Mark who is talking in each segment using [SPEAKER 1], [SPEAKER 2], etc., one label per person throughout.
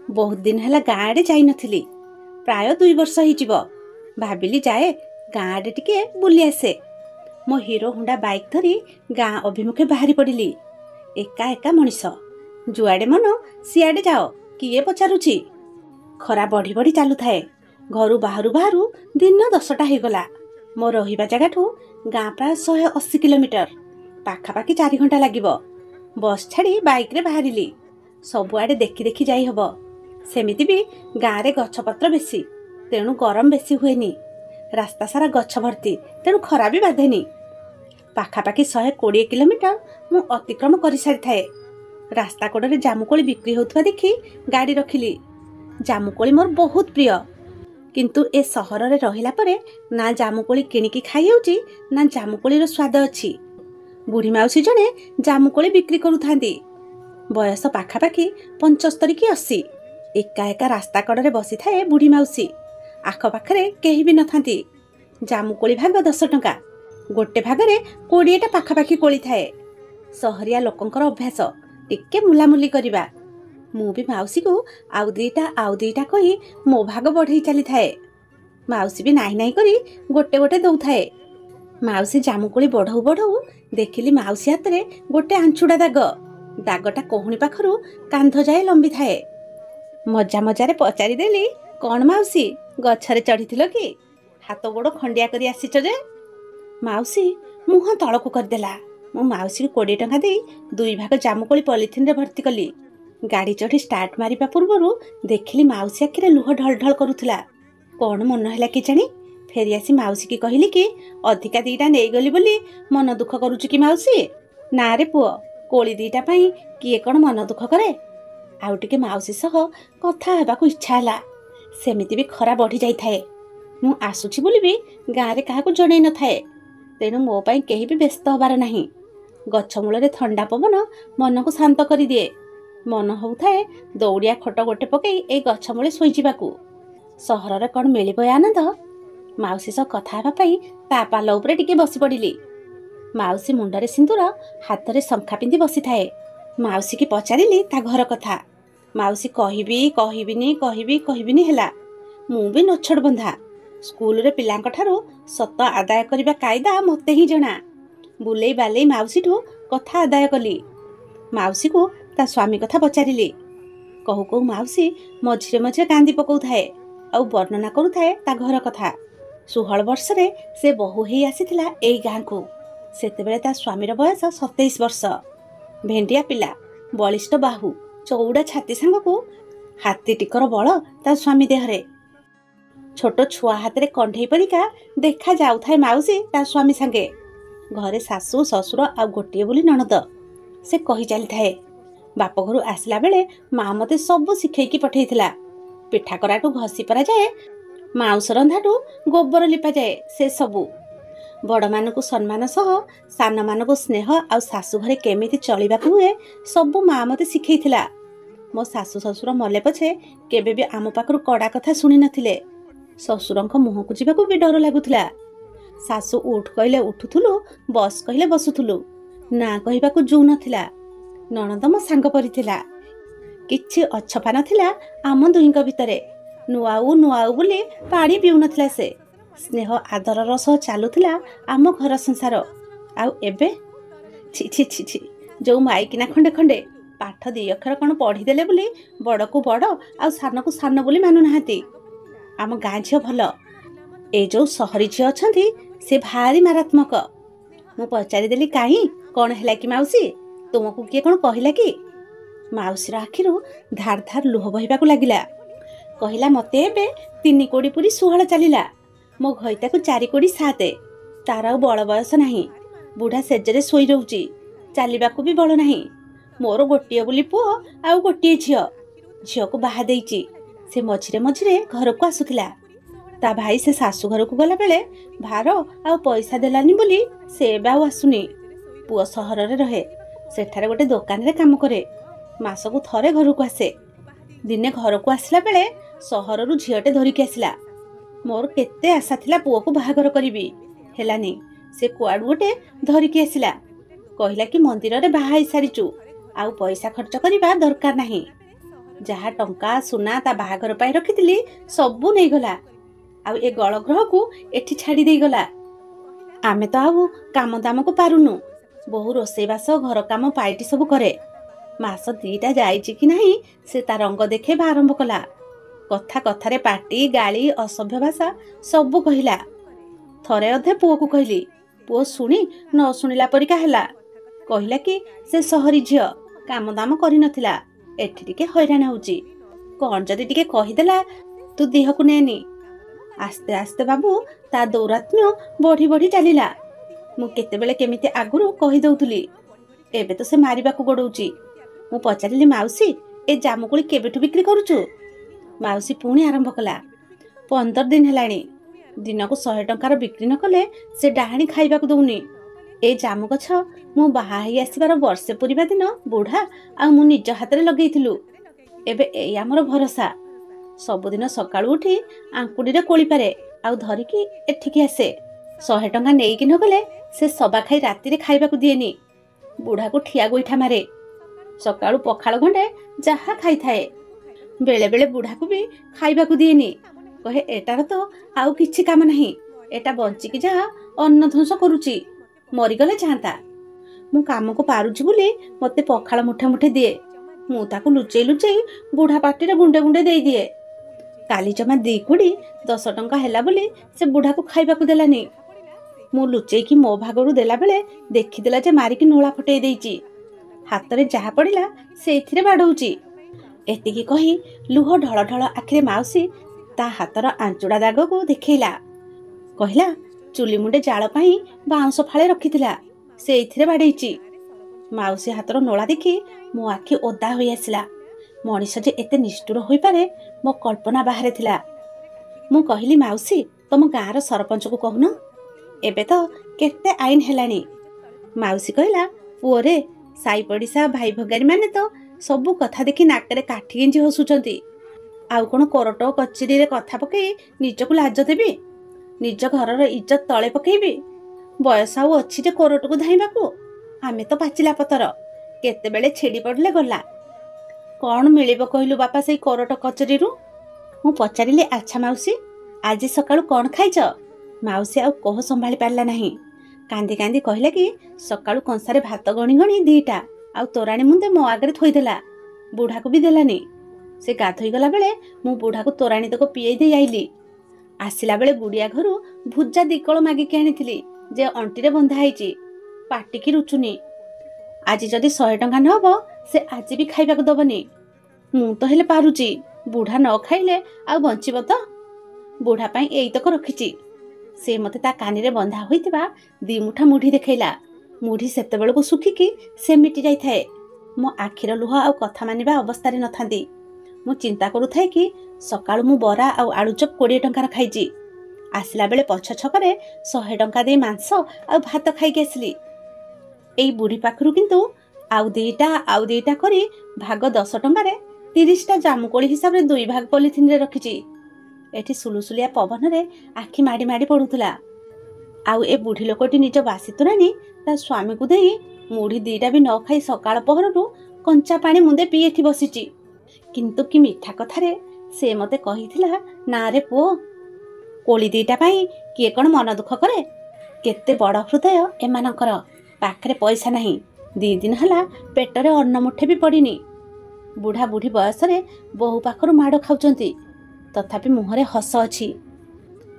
[SPEAKER 1] बहुत दिन है गाँ आड़े जाई नथिली। प्राय 2 वर्ष हो भाविली जाए गाँ आड़े टिके बुली आसे। मो हीरो हुंडा बाइक धरी गाँ अभिमुखे बाहरी पड़िली। एका एका मनीष जुआड़े मन सियाड़े जाओ किए पचारुची। खरा बढ़ी बढ़ी चलु थाए। घरू बाहरु बाहरु दिन 10टा होगला। मो रहिबा जगाठू गाँ प्राय 180 किलोमीटर, पाखापाखि 4 घंटा लागिबो। बस छाड़ी बाइक रे बाहरिली। सबुआड़े देखी देखी जाई हबो। सेमिति भी गाँ रे गछपत्र बेसी, तेणु गरम बेसी हुएनी। रास्ता सारा गछ भर्ती, तेणु खरा भी बाधेनी। पाखापाखि 120 किलोमीटर मु अतिक्रम कर सारी थाए। रास्ता कोड़े जामुकोली बिक्री होउथवा देखी गाड़ी रखिली। जामुकोली मोर बहुत प्रिय, किंतु ए सहर रे रहिला परे ना जामुकोली किनिकी खाई होउची ना जामुकोली रो स्वाद अछि। बुढ़ी माउसी जने जामुकोली बिक्री करूथांदी। बयस पाखापाखि 75 कि 80। एका एका रास्ता कड़े बसी थाए बुढ़ी माउसी। आख पाखरे केही भी नथांती। जामुकोली भाग 10 टंका, गोटे भागरे 20टा पाखापाखि कोली थाए। सहरिया लोकंकर अभ्यास टिके मुलामुली करिबा। मु भी माउसी को आउ दीटा कही मो भाग बढ़ई चली थाए। माउसी भी नाही नाही करी गोटे गोटे दउ थाए। माउसी जामुकोली बढ़ऊ बढ़ऊ देखिली माउसी हाथ रे गोटे आंचुड़ा दाग। दागटा कोहुणी पाखरु कांध जाए लंबी थाए। मजा मजारे पचारि देली, कौन माउसी गछरे चढ़ीथिलो कि? हाथ गोड़ खंडिया करी आसीच जे? माउसी मुह तलकू करदेला। मु माउसी को 20 टंका दे 2 भाग जामुकोली पॉलिथिन रे भर्ती कली। गाड़ी चढ़ी स्टार्ट मारिबा पूर्वरु देखिली माउसी आखिरे लुह ढल ढल करूथला। कौन मन हैला कि जानी? फेरी आसी माउसी की कहिली कि अधिका 2टा नेई गली बोली मन दुख करूची कि माउसी? ना रे पुओ, कोली 2टा पई किए कौन मन दुख करे? आउ टिके माउसी सह कथा हेबाकू इच्छा हैला। सेमिति भी खरा बढ़ी जाई थाए। मु आसुची बोली भी गाँ रे काहाकू जणै न थाए, तेणु मो पई केही भी व्यस्त हबार नाही। गछ मूଳରେ ठंडा पवन मन को शांत करी दिए। मन होउथाए दौड़िया खट गोटे पकई ए गछ मूळे सोई जिबाकू। सहर रे कोन मिलिबो आनंद? माउसी सह कथा हेबा पई ता पाल उपरे टिके बसी पड़िली। माउसी मुंडरे सिंदूर, हाथ रे शंखा पिंदी बसी थाए। माउसी की पचारिली ता घर कथा। माउसी कहबिनी हेला। मु भी नछड़ बंधा। स्कूल रे पिलांक ठारू सत आदाय करिबा कायदा मते ही जणा। बुलेई बालेई माउसी ठू कथा आदाय कली। माउसी को ता स्वामी कथा पचारिली। कहू कहू माउसी मझिरे मझिरे कांदी पकौ थाए आउ वर्णना करू थाए ता घर कथा। 16 वर्ष रे से बहु हेई आसीथिला एई गाँ को। सेतेबेले ता स्वामीर बयस 27 वर्ष। भेंडिया पिला, बलिष्ठ बाहु, चौड़ा छाती सांगकू हाथी टिकर बल ता स्वामी देहरे। छोट छुआ हाथ रे कंढई परिका देखा जाउ थाए माउसी ता स्वामी सांगे। घरे सासू ससुर आ गोटिए बोली ननद। से कही चली थाए, बाप घरू आसला बेले माँ मते सब शिखैकी पठेइथिला। पिठा कराटू घसी परा जाए, माउस रंधाटू गोबर लिपा जाए, से सबू। बड़ मानकू सम्मान सह सान मानकू स्नेह आ सासू घरे केमिति चलिबाकू हुए सबू माँ मते शिखैथिला। मो सासू ससुर मले पछे केबे भी आम पाखरु कड़ा कथा सुनी नथिले। ससुरंक मुहंकू जिबाकू भी डर लागुथिला। सासू उठ कहले उठुथुलु, बस कहले बसुथुलु, ना कहिबाकू जू नथिला। ननद मो सांग परिथिला। किछि अछपा नथिला आम दुहींक भितरे। नुआऊ बोली पानी पिउ नथिला से। स्नेह आदर रस चालुथिला आम घर संसार। आउ एबे छि छि छि छि, जो माइकिना खंडे खंडे पाठ 2 अक्षर कौन पढ़ी देले बोली बड़ को बड़ आ सान को सान बोली मानु नाहांती। आम गाँ झियो भल, ए जो सहरी झियो अछंती से भारी मारात्मक। मु पचारि देली काई कौन हैला कि माउसी, तुमको किए कौन कहिला कि? माउसीर आखिरु धार धार लुह बहिबाकू लागिला। कहिला मते एबे 3 कोड़ी पुरी 16 चलिला। मो घईताकू 4 कोड़ी 7। तार आउ बड़ बयस नाही। बुढ़ा सेजरे सोई रहउची, चालिबाकू भी बल नाही। मोर गोटिए बोली पुओ आउ गोटिए झियो को बाहा देइची। से मझिरे मझिरे घर को आसुथिला। ता भाई से सासू घर को गला बेले भार आउ पैसा देलानी बोली से एबे आउ आसुनी। पुओ सहर रे रहे, सेठारे गोटे दुकान रे काम करे। मासकू थरे घर को आसे। दिने घर को आसला बेले सहर रु झियोटे धरिकी आसिला। मोर केते आशा थिला पुओ को बाहागर करिबी, हेलानी। से कुआडू गोटे धरिकी आसिला। कहिला कि मंदिर रे बाहा होई सारिचू, आउ पैसा खर्च करिबा दरकार नाही। ଯାହା ଟଙ୍କା ସୁନା ତା ବାହାଘର ପାଇଁ ରଖିଥିଲି ସବୁ ନେଇଗଲା। ଆଉ ଏ ଗଳଗ୍ରହକୁ ଏଠି ଛାଡ଼ି ଦେଇଗଲା। ଆମେ ତ ଆଉ କାମ ଦାମକୁ ପାରୁନୁ। ବୋହୁ ରୋଷେଇବାସ ଘର କାମ ପାଇଟି ସବୁ କରେ। ମାସ 2ଟା ଯାଇଛି କି ନାହିଁ ସେ ତା ରଙ୍ଗ ଦେଖେଇବା ଆରମ୍ଭ କଲା। କଥା କଥାରେ ପାଟି ଗାଳି ଅସଭ୍ୟ ଭାଷା ସବୁ କହିଲା। ଥରେ ଅଧେ ପୁଅକୁ କହିଲି, ପୁଅ ଶୁଣି ନ ଶୁଣିଲା ପରିକା ହେଲା। କହିଲା କି ସେ ସହରୀ ଝିଅ, କାମ ଦାମ କରିନଥିଲା, ଏଠି ଟିକେ ହଇରାଣ ହେଉଛି। କ'ଣ ଯଦି ଟିକେ କହିଦେଲା ତୁ ଦିହକୁ ନେନି। ଆସ୍ତେ ଆସ୍ତେ ବାବୁ ତା ଦୌରାତ୍ମ୍ୟ ବଢ଼ି ବଢ଼ି ଚାଲିଲା। ମୁଁ କେତେବେଳେ କେମିତି ଆଗରୁ କହିଦେଉଥିଲି, ଏବେ ତ ସେ ମାରିବାକୁ ଗୋଡ଼ଉଛି। ମୁଁ ପଚାରିଲି, ମାଉସୀ ଏ ଜାମୁକୋଳି କେବେଠୁ ବିକ୍ରି କରୁଛୁ? ମାଉସୀ ପୁଣି ଆରମ୍ଭ କଲା, 15 ଦିନ ହେଲାଣି। ଦିନକୁ 100 ଟଙ୍କାର ବିକ୍ରି ନ କଲେ ସେ ଡାହାଣୀ ଖାଇବାକୁ ଦଉନି। ଏ ଜାମୁ ଗଛ ମୁଁ ବାହା ହେଇ ଆସିବାର ବର୍ଷେ ପୂରିବା ଦିନ ବୁଢ଼ା ଆଉ ମୁଁ ନିଜ ହାତରେ ଲଗେଇଥିଲୁ। ଏବେ ଏଇ ଆମର ଭରସା। ସବୁଦିନ ସକାଳୁ ଉଠି ଆଙ୍କୁଡ଼ିରେ କୋଳିପାରେ ଆଉ ଧରିକି ଏଠିକି ଆସେ। 100 ଟଙ୍କା ନେଇକି ନ ଗଲେ ସେ ସବା ଖାଇ ରାତିରେ ଖାଇବାକୁ ଦିଏନି। ବୁଢ଼ାକୁ ଠିଆ ଗୋଇଠା ମାରେ। ସକାଳୁ ପଖାଳ ଗଣ୍ଡେ ଯାହା ଖାଇଥାଏ। ବେଳେ ବେଳେ ବୁଢ଼ାକୁ ବି ଖାଇବାକୁ ଦିଏନି। କହେ ଏଟାର ତ ଆଉ କିଛି କାମ ନାହିଁ। ଏଟା ବଞ୍ଚିକି ଯାହା ଅନ୍ନ ଧ୍ୱଂସ କରୁଛି, ମରିଗଲେ ଯାଆନ୍ତା। ମୁଁ କାମକୁ ପାରୁଛି ବୋଲି ମୋତେ ପଖାଳ ମୁଠେ ମୁଠେ ଦିଏ। ମୁଁ ତାକୁ ଲୁଚେଇ ଲୁଚେଇ ବୁଢ଼ା ପାଟିରେ ଗୁଣ୍ଡେ ଗୁଣ୍ଡେ ଦେଇଦିଏ। କାଲି ଜମା 2 କୁଡ଼ି 10 ଟଙ୍କା ହେଲା ବୋଲି ସେ ବୁଢ଼ାକୁ ଖାଇବାକୁ ଦେଲାନି। ମୁଁ ଲୁଚେଇକି ମୋ ଭାଗରୁ ଦେଲାବେଳେ ଦେଖିଦେଲା ଯେ ମାରିକି ନୋଳା ଫଟେଇ ଦେଇଛି। ହାତରେ ଯାହା ପଡ଼ିଲା ସେଇଥିରେ ବାଡ଼ଉଛି। ଏତିକି କହି ଲୁହ ଢଳ ଢଳ ଆଖିରେ ମାଉସୀ ତା ହାତର ଆଞ୍ଚୁଡ଼ା ଦାଗକୁ ଦେଖେଇଲା। କହିଲା, ଚୁଲି ମୁଣ୍ଡେ ଜାଳ ପାଇଁ ବାଉଁଶ ଫାଳେ ରଖିଥିଲା, ସେଇଥିରେ ବାଡ଼େଇଛି। ମାଉସୀ ହାତର ନୋଳା ଦେଖି ମୋ ଆଖି ଓଦା ହୋଇ ଆସିଲା। ମଣିଷ ଯେ ଏତେ ନିଷ୍ଠୁର ହୋଇପାରେ ମୋ କଳ୍ପନା ବାହାରେ ଥିଲା। ମୁଁ କହିଲି, ମାଉସୀ ତମ ଗାଁର ସରପଞ୍ଚକୁ କହୁନ, ଏବେ ତ କେତେ ଆଇନ ହେଲାଣି। ମାଉସୀ କହିଲା, ପୁଅରେ ସାଇ ପଡ଼ିଶା ଭାଇ ଭଗାରୀ ମାନେ ତ ସବୁ କଥା ଦେଖି ନାକରେ କାଠି ଗେଞ୍ଜି ହସୁଛନ୍ତି। ଆଉ କ'ଣ କୋରଟ କଚେରୀରେ କଥା ପକେଇ ନିଜକୁ ଲାଜ ଦେବି? ନିଜ ଘରର ଇଜ୍ଜତ ତଳେ ପକେଇବି? ବୟସ ଆଉ ଅଛି ଯେ କୋରଟକୁ ଧାଇଁବାକୁ? ଆମେ ତ ପାଚିଲା ପତର, କେତେବେଳେ ଛିଡ଼ି ପଡ଼ିଲେ ଗଲା। କ'ଣ ମିଳିବ କହିଲୁ ବାପା ସେଇ କୋରଟ କଚେରୀରୁ? ମୁଁ ପଚାରିଲି, ଆଚ୍ଛା ମାଉସୀ ଆଜି ସକାଳୁ କ'ଣ ଖାଇଛ? ମାଉସୀ ଆଉ କୋହ ସମ୍ଭାଳି ପାରିଲା ନାହିଁ। କାନ୍ଦି କାନ୍ଦି କହିଲା କି ସକାଳୁ କଂସାରେ ଭାତ ଗଣି ଗଣି 2ଟା ଆଉ ତୋରାଣୀ ମୁନ୍ଦେ ମୋ ଆଗରେ ଥୋଇଦେଲା। ବୁଢ଼ାକୁ ବି ଦେଲାନି। ସେ ଗାଧୋଇ ଗଲା ବେଳେ ମୁଁ ବୁଢ଼ାକୁ ତୋରାଣୀ ତକ ପିଏଇ ଦେଇ ଆଇଲି। ଆସିଲା ବେଳେ ଗୁଡ଼ିଆ ଘରୁ ଭୁଜା 2 କଳ ମାଗିକି ଆଣିଥିଲି ଯେ ଅଣ୍ଟିରେ ବନ୍ଧା ହେଇଛି, ପାଟିକି ରୁଚୁନି। ଆଜି ଯଦି 100 ଟଙ୍କା ନ ହବ ସେ ଆଜି ବି ଖାଇବାକୁ ଦବନି। ମୁଁ ତ ହେଲେ ପାରୁଛି, ବୁଢ଼ା ନ ଖାଇଲେ ଆଉ ବଞ୍ଚିବ ତ? ବୁଢ଼ା ପାଇଁ ଏଇତକ ରଖିଛି। ସେ ମୋତେ ତା କାନିରେ ବନ୍ଧା ହୋଇଥିବା 2 ମୁଠା ମୁଢ଼ି ଦେଖେଇଲା। ମୁଢ଼ି ସେତେବେଳକୁ ଶୁଖିକି ସେମିଟି ଯାଇଥାଏ। ମୋ ଆଖିର ଲୁହ ଆଉ କଥା ମାନିବା ଅବସ୍ଥାରେ ନଥାନ୍ତି। ମୁଁ ଚିନ୍ତା କରୁଥାଏ କି ସକାଳୁ ମୁଁ ବରା ଆଉ ଆଳୁଚପ 20 ଟଙ୍କାର ଖାଇଛି। ଆସିଲା ବେଳେ ପଛ ଛକରେ 100 ଟଙ୍କା ଦେଇ ମାଂସ ଆଉ ଭାତ ଖାଇକି ଆସିଲି। ଏଇ ବୁଢ଼ୀ ପାଖରୁ କିନ୍ତୁ ଆଉ 2ଟା କରି ଭାଗ 10 ଟଙ୍କାରେ 30ଟା ଜାମୁକୋଳି ହିସାବରେ 2 ଭାଗ ପଲିଥିନରେ ରଖିଛି। ଏଠି ସୁଲୁସୁଲିଆ ପବନରେ ଆଖି ମାଡ଼ି ମାଡ଼ି ପଡୁଥିଲା। ଆଉ ଏ ବୁଢ଼ୀ ଲୋକଟି ନିଜ ବାସି ତୋରାଣୀ ତା ସ୍ୱାମୀକୁ ଦେଇ ମୁଢ଼ି 2ଟା ବି ନ ଖାଇ ସକାଳ ପହରରୁ କଞ୍ଚା ପାଣି ମୁନ୍ଦେ ପିଇ ଏଠି ବସିଛି। କିନ୍ତୁ କି ମିଠା କଥାରେ ସେ ମୋତେ କହିଥିଲା, ନାରେ ପୁଅ, କୋଳି 2ଟା ପାଇଁ କିଏ କ'ଣ ମନ ଦୁଃଖ କରେ? କେତେ ବଡ଼ ହୃଦୟ ଏମାନଙ୍କର। ପାଖରେ ପଇସା ନାହିଁ, 2 ଦିନ ହେଲା ପେଟରେ ଅନ୍ନ ମୁଠେ ବି ପଡ଼ିନି। ବୁଢ଼ା ବୁଢ଼ୀ ବୟସରେ ବୋହୂ ପାଖରୁ ମାଡ଼ ଖାଉଛନ୍ତି, ତଥାପି ମୁହଁରେ ହସ ଅଛି।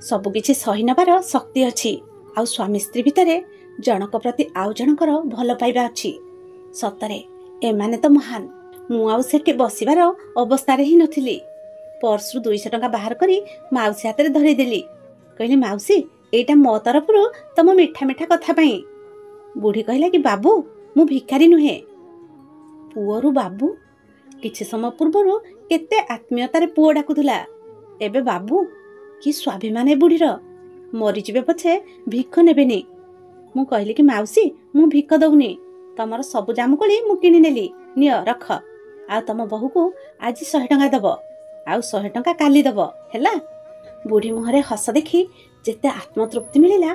[SPEAKER 1] ସବୁକିଛି ସହି ନେବାର ଶକ୍ତି ଅଛି। ଆଉ ସ୍ୱାମୀ ସ୍ତ୍ରୀ ଭିତରେ ଜଣକ ପ୍ରତି ଆଉ ଜଣଙ୍କର ଭଲ ପାଇବା ଅଛି। ସତରେ ଏମାନେ ତ ମହାନ। ମୁଁ ଆଉ ସେଠି ବସିବାର ଅବସ୍ଥାରେ ହିଁ ନଥିଲି। ପର୍ସରୁ 200 ଟଙ୍କା ବାହାର କରି ମାଉସୀ ହାତରେ ଧରେଇଦେଲି। କହିଲି, ମାଉସୀ ଏଇଟା ମୋ ତରଫରୁ ତମ ମିଠା ମିଠା କଥା ପାଇଁ। ବୁଢ଼ୀ କହିଲା କି, ବାବୁ ମୁଁ ଭିକାରୀ ନୁହେଁ। ପୁଅରୁ ବାବୁ? କିଛି ସମୟ ପୂର୍ବରୁ କେତେ ଆତ୍ମୀୟତାରେ ପୁଅ ଡାକୁଥିଲା, ଏବେ ବାବୁ? କି ସ୍ୱାଭିମାନ ଏ ବୁଢ଼ୀର। ମରିଯିବେ ପଛେ ଭିକ ନେବେନି। ମୁଁ କହିଲି କି, ମାଉସୀ ମୁଁ ଭିକ ଦଉନି। ତମର ସବୁ ଜାମୁକୋଳି ମୁଁ କିଣି ନେଲି, ନିଅ ରଖ। ଆଉ ତମ ବୋହୂକୁ ଆଜି 100 ଟଙ୍କା ଦବ, ଆଉ 100 ଟଙ୍କା କାଲି ଦବ, ହେଲା? ବୁଢ଼ୀ ମୁହଁରେ ହସ ଦେଖି ଯେତେ ଆତ୍ମତୃପ୍ତି ମିଳିଲା,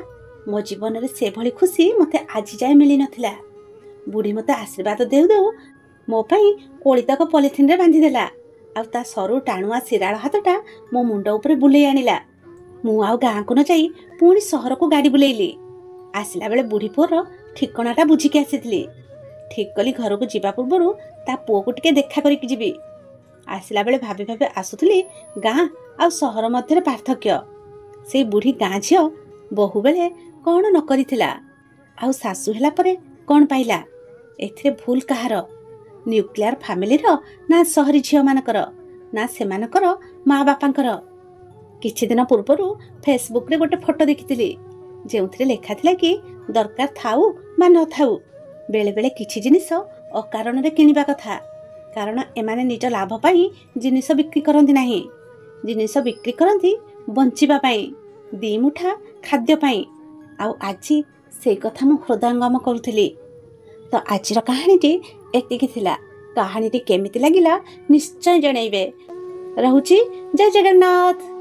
[SPEAKER 1] ମୋ ଜୀବନରେ ସେଭଳି ଖୁସି ମୋତେ ଆଜି ଯାଏ ମିଳିନଥିଲା। ବୁଢ଼ୀ ମୋତେ ଆଶୀର୍ବାଦ ଦେଉ ଦେଉ ମୋ ପାଇଁ କୋଳିତକ ପଲିଥିନରେ ବାନ୍ଧିଦେଲା। ଆଉ ତା ସରୁ ଟାଣୁଆ ଶିରାଳ ହାତଟା ମୋ ମୁଣ୍ଡ ଉପରେ ବୁଲେଇ ଆଣିଲା। ମୁଁ ଆଉ ଗାଁକୁ ନ ଯାଇ ପୁଣି ସହରକୁ ଗାଡ଼ି ବୁଲେଇଲି। ଆସିଲା ବେଳେ ବୁଢ଼ୀ ପୁଅର ଠିକଣାଟା ବୁଝିକି ଆସିଥିଲି। ଠିକ୍ କଲି ଘରକୁ ଯିବା ପୂର୍ବରୁ ତା ପୁଅକୁ ଟିକେ ଦେଖା କରିକି ଯିବି। ଆସିଲା ବେଳେ ଭାବି ଭାବି ଆସୁଥିଲି ଗାଁ ଆଉ ସହର ମଧ୍ୟରେ ପାର୍ଥକ୍ୟ। ସେଇ ବୁଢ଼ୀ ଗାଁ ଝିଅ ବୋହୂ ବେଳେ କ'ଣ ନ କରିଥିଲା, ଆଉ ଶାଶୁ ହେଲା ପରେ କ'ଣ ପାଇଲା। ଏଥିରେ ଭୁଲ କାହାର? ନ୍ୟୁକ୍ଲିୟର ଫ୍ୟାମିଲିର ନା ସହରୀ ଝିଅମାନଙ୍କର, ନା ସେମାନଙ୍କର ମା ବାପାଙ୍କର? କିଛି ଦିନ ପୂର୍ବରୁ ଫେସବୁକରେ ଗୋଟେ ଫଟୋ ଦେଖିଥିଲି, ଯେଉଁଥିରେ ଲେଖା ଥିଲା କି ଦରକାର ଥାଉ ବା ନଥାଉ ବେଳେବେଳେ କିଛି ଜିନିଷ ଅକାରଣରେ କିଣିବା କଥା। କାରଣ ଏମାନେ ନିଜ ଲାଭ ପାଇଁ ଜିନିଷ ବିକ୍ରି କରନ୍ତି ନାହିଁ। ଜିନିଷ ବିକ୍ରି କରନ୍ତି ବଞ୍ଚିବା ପାଇଁ, ଦି ମୁଠା ଖାଦ୍ୟ ପାଇଁ। ଆଉ ଆଜି ସେଇ କଥା ମୁଁ ହୃଦୟଙ୍ଗମ କରୁଥିଲି। ତ ଆଜିର କାହାଣୀଟି ଏତିକି ଥିଲା। କାହାଣୀଟି କେମିତି ଲାଗିଲା ନିଶ୍ଚୟ ଜଣାଇବେ। ରହୁଛି। ଜୟ ଜଗନ୍ନାଥ।